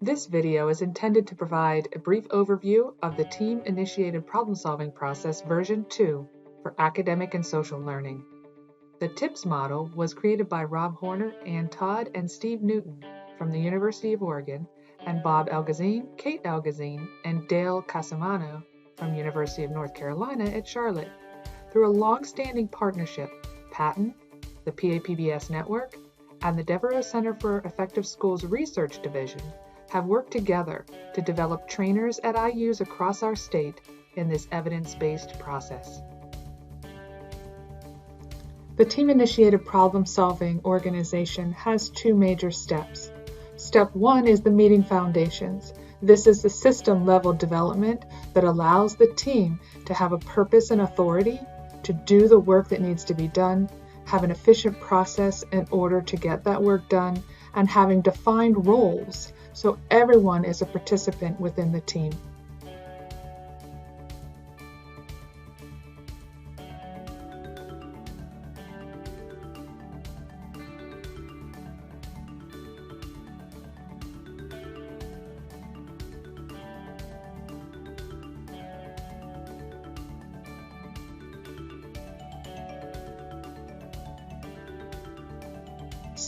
This video is intended to provide a brief overview of the Team-Initiated Problem-Solving Process version 2 for academic and social learning. The TIPS model was created by Rob Horner and Todd and Steve Newton from the University of Oregon and Bob Algazine, Kate Algazine, and Dale Casamano from University of North Carolina at Charlotte. Through a long-standing partnership, Patton, the PAPBS Network, and the Devereaux Center for Effective Schools Research Division have worked together to develop trainers at IUs across our state in this evidence-based process. The Team-Initiated Problem-Solving organization has two major steps. Step 1 is the meeting foundations. This is the system-level development that allows the team to have a purpose and authority to do the work that needs to be done, have an efficient process in order to get that work done, and having defined roles so everyone is a participant within the team.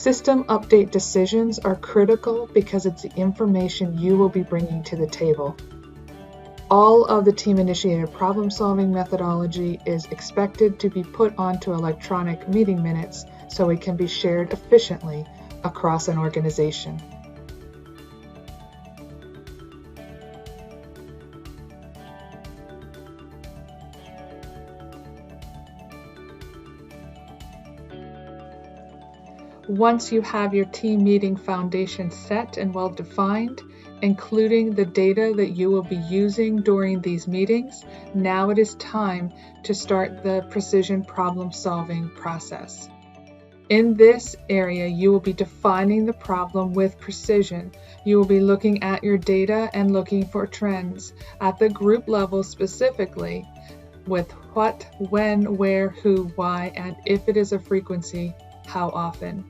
System update decisions are critical because it's the information you will be bringing to the table. All of the team-initiated problem-solving methodology is expected to be put onto electronic meeting minutes so it can be shared efficiently across an organization. Once you have your team meeting foundation set and well defined, including the data that you will be using during these meetings, now it is time to start the precision problem solving process. In this area, you will be defining the problem with precision. You will be looking at your data and looking for trends at the group level specifically with what, when, where, who, why, and if it is a frequency, how often.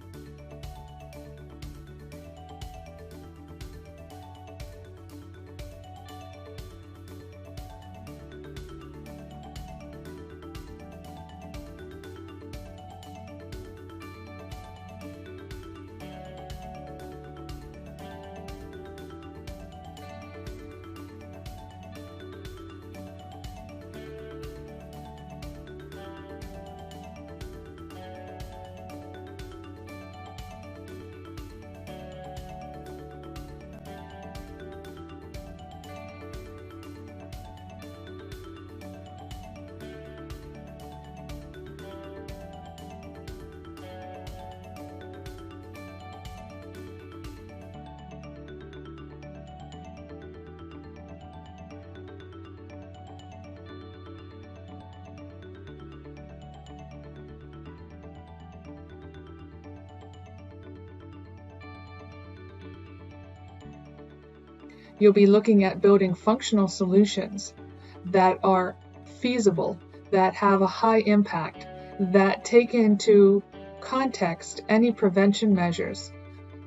You'll be looking at building functional solutions that are feasible, that have a high impact, that take into context any prevention measures,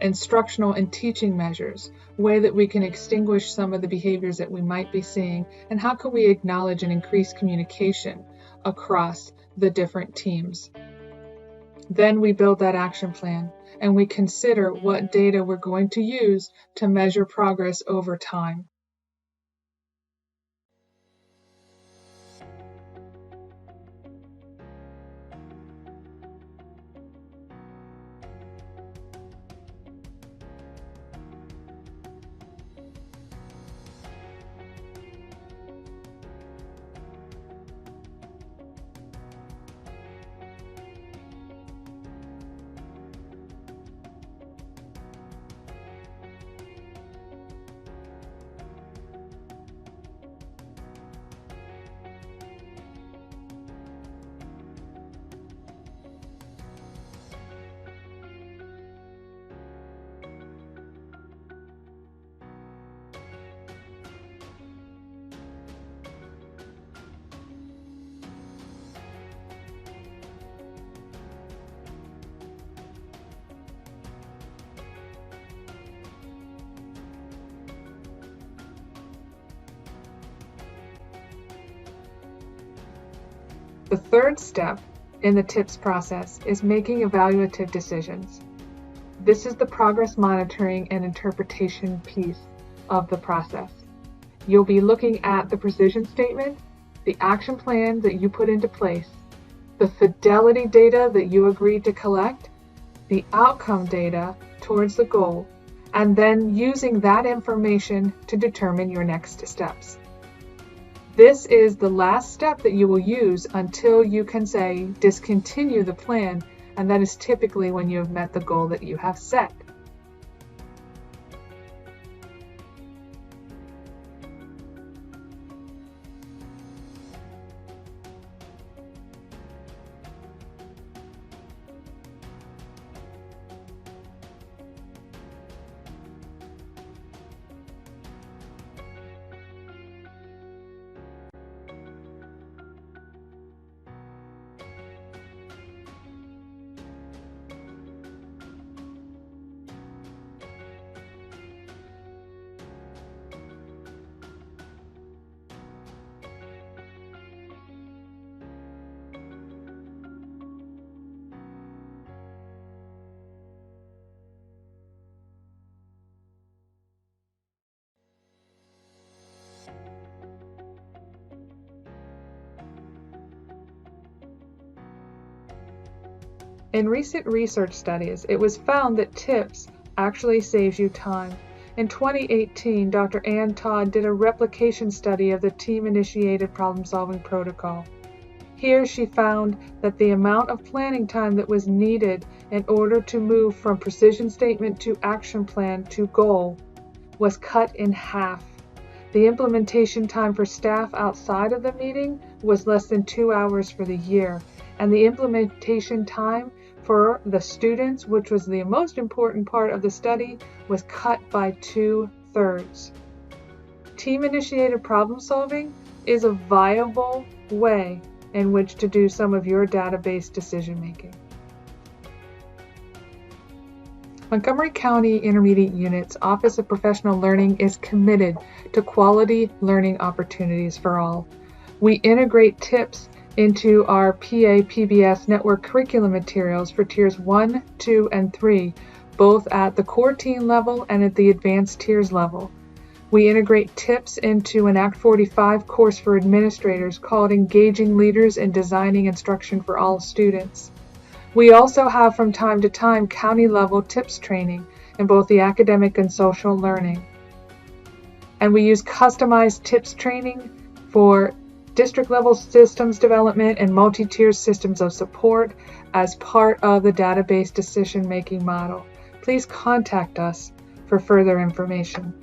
instructional and teaching measures, way that we can extinguish some of the behaviors that we might be seeing, and how can we acknowledge and increase communication across the different teams. Then we build that action plan and we consider what data we're going to use to measure progress over time. The third step in the TIPS process is making evaluative decisions. This is the progress monitoring and interpretation piece of the process. You'll be looking at the precision statement, the action plan that you put into place, the fidelity data that you agreed to collect, the outcome data towards the goal, and then using that information to determine your next steps. This is the last step that you will use until you can say discontinue the plan, and that is typically when you have met the goal that you have set. In recent research studies, it was found that TIPS actually saves you time. In 2018, Dr. Ann Todd did a replication study of the team-initiated problem-solving protocol. Here she found that the amount of planning time that was needed in order to move from precision statement to action plan to goal was cut in half. The implementation time for staff outside of the meeting was less than 2 hours for the year, and the implementation time for the students, which was the most important part of the study, was cut by 2/3. Team-initiated problem solving is a viable way in which to do some of your database decision making. Montgomery County Intermediate Unit's Office of Professional Learning is committed to quality learning opportunities for all. We integrate TIPS into our PA-PBS network curriculum materials for tiers 1, 2, and 3, both at the core teen level and at the advanced tiers level. We integrate TIPS into an Act 45 course for administrators called Engaging Leaders in Designing Instruction for All Students. We also have from time to time county-level TIPS training in both the academic and social learning. And we use customized TIPS training for district-level systems development and multi-tier systems of support as part of the database decision-making model. Please contact us for further information.